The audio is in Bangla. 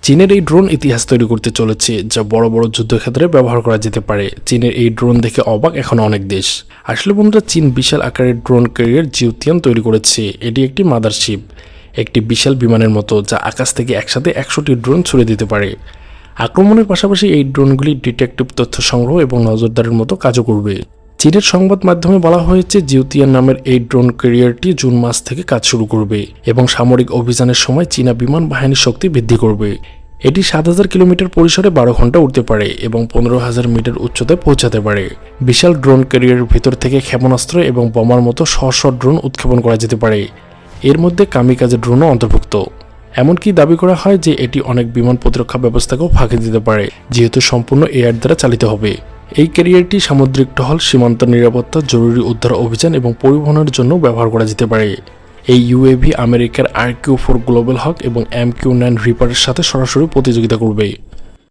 চীনের এই ড্রোন ইতিহাস তৈরি করতে চলেছে, যা বড় বড় যুদ্ধক্ষেত্রে ব্যবহার করা যেতে পারে। চীনের এই ড্রোন দেখে অবাক এখন অনেক দেশ। আসলে বন্ধুরা, চীন বিশাল আকারের ড্রোন ক্যারিয়ার জিউতিয়ান তৈরি করেছে। এটি একটি মাদারশিপ, একটি বিশাল বিমানের মতো, যা আকাশ থেকে একসাথে 100টি ড্রোন ছুড়ে দিতে পারে। আক্রমণের পাশাপাশি এই ড্রোনগুলি ডিটেকটিভ তথ্য সংগ্রহ এবং নজরদারির মতো কাজও করবে। চীনের সংবাদ মাধ্যমে বলা হয়েছে, জিউতিয়ান নামের এই ড্রোন ক্যারিয়ারটি জুন মাস থেকে কাজ শুরু করবে এবং সামরিক অভিযানের সময় চীনা বিমান বাহিনীর শক্তি বৃদ্ধি করবে। এটি 7000 কিলোমিটার পরিসরে 12 ঘন্টা উড়তে পারে এবং 15000 মিটার উচ্চতায় পৌঁছাতে পারে। বিশাল ড্রোন ক্যারিয়ারের ভিতর থেকে ক্ষেপণাস্ত্র এবং বোমার মতো শহ ড্রোন উৎক্ষেপণ করা যেতে পারে। এর মধ্যে কামিকাজে ড্রোনও অন্তর্ভুক্ত। এমনকি দাবি করা হয় যে এটি অনেক বিমান প্রতিরক্ষা ব্যবস্থাকেও ফাঁকি দিতে পারে, যেহেতু সম্পূর্ণ এয়ার দ্বারা চালিত হবে। এই ক্যারিয়ারটি সামুদ্রিক টহল, সীমান্ত নিরাপত্তা, জরুরি উদ্ধার অভিযান এবং পরিবহনের জন্য ব্যবহার করা যেতে পারে। এই ইউএভি আমেরিকার RQ-4 গ্লোবাল হক এবং MQ-9 রিপারের সাথে সরাসরি প্রতিযোগিতা করবে।